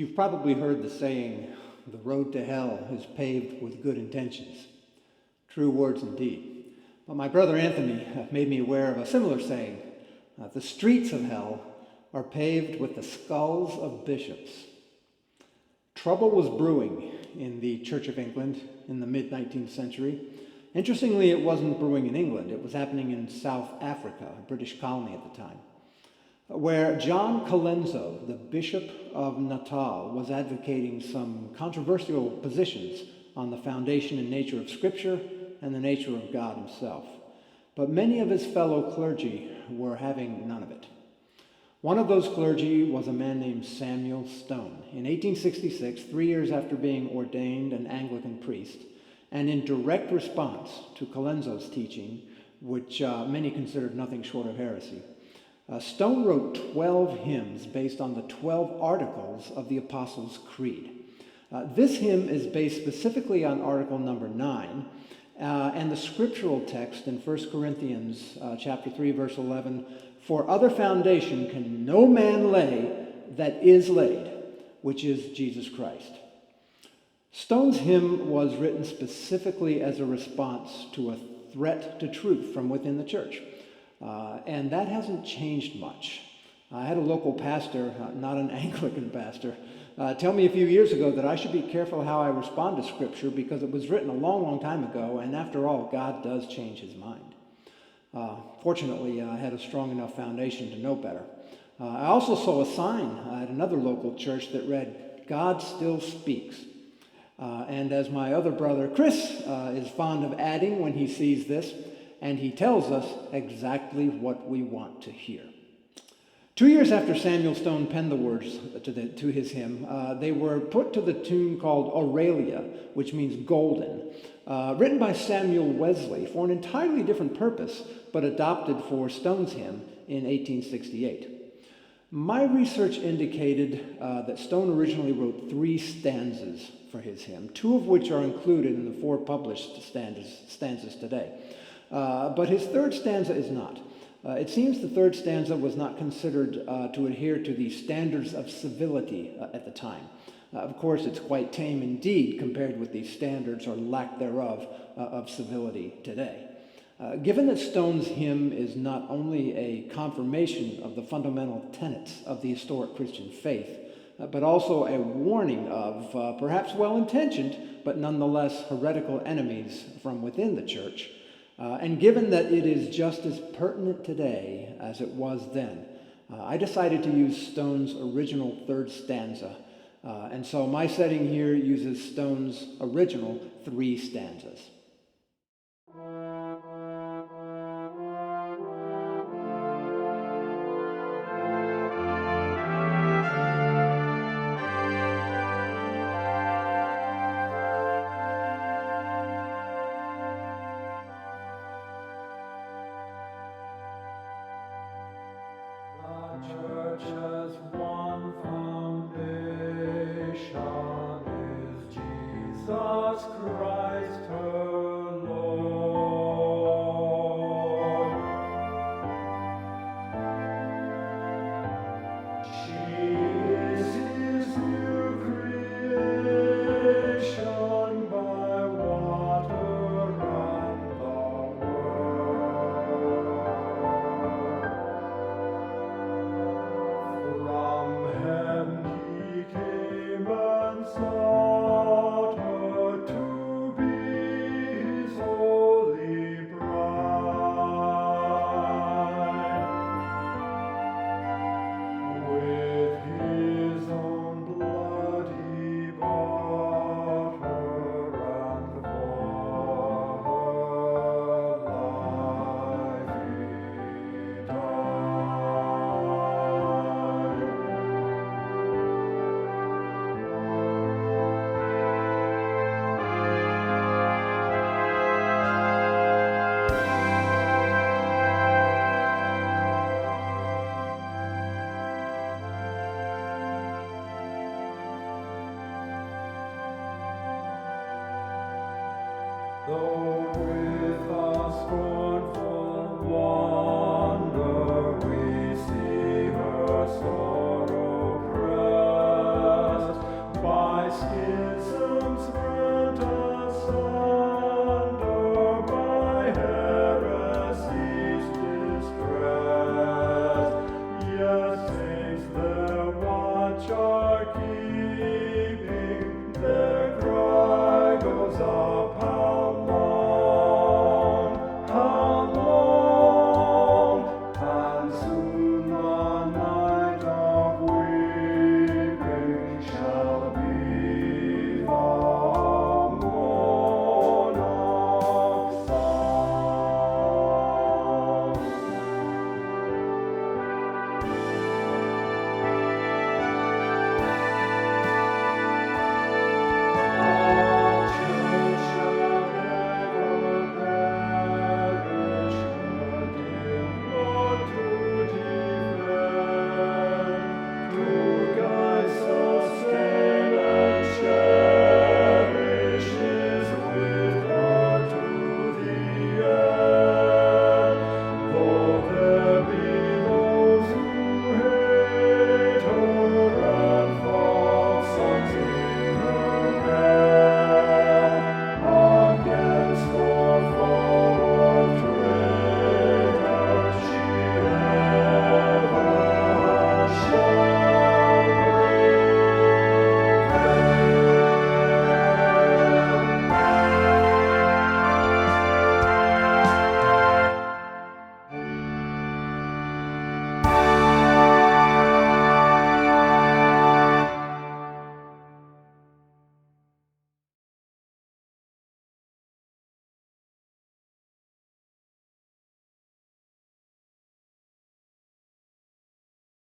You've probably heard the saying, the road to hell is paved with good intentions. True words indeed. But my brother Anthony made me aware of a similar saying. The streets of hell are paved with the skulls of bishops. Trouble was brewing in the Church of England in the mid-19th century. Interestingly, it wasn't brewing in England. It was happening in South Africa, a British colony at the time, where John Colenso, the Bishop of Natal, was advocating some controversial positions on the foundation and nature of Scripture and the nature of God himself. But many of his fellow clergy were having none of it. One of those clergy was a man named Samuel Stone. In 1866, 3 years after being ordained an Anglican priest, and in direct response to Colenso's teaching, which many considered nothing short of heresy, Stone wrote 12 hymns based on the 12 articles of the Apostles' Creed. This hymn is based specifically on article number 9, and the scriptural text in 1 Corinthians chapter 3, verse 11, "For other foundation can no man lay that is laid, which is Jesus Christ." Stone's hymn was written specifically as a response to a threat to truth from within the church. And that hasn't changed much. I had a local pastor, not an Anglican pastor, tell me a few years ago that I should be careful how I respond to Scripture because it was written a long, long time ago, and after all, God does change his mind. Fortunately, I had a strong enough foundation to know better. I also saw a sign at another local church that read, "God still speaks." And as my other brother Chris is fond of adding when he sees this, and he tells us exactly what we want to hear. 2 years after Samuel Stone penned the words to his hymn, they were put to the tune called Aurelia, which means golden, written by Samuel Wesley for an entirely different purpose, but adopted for Stone's hymn in 1868. My research indicated that Stone originally wrote 3 stanzas for his hymn, 2 of which are included in the 4 published stanzas today. But his 3rd stanza is not. It seems the 3rd stanza was not considered to adhere to the standards of civility at the time. Of course, it's quite tame indeed compared with the standards or lack thereof of civility today. Given that Stone's hymn is not only a confirmation of the fundamental tenets of the historic Christian faith, but also a warning of perhaps well-intentioned, but nonetheless heretical enemies from within the church, and given that it is just as pertinent today as it was then, I decided to use Stone's original 3rd stanza. And so my setting here uses Stone's original 3 stanzas. Church has one foundation, is Jesus Christ her Lord. She is his new creation by water and the word. From heaven he came and sought her to be his holy bride. With his own blood he bought her, and for her life he died. Though with a scornful wonder we see her sorrow pressed, are keeping their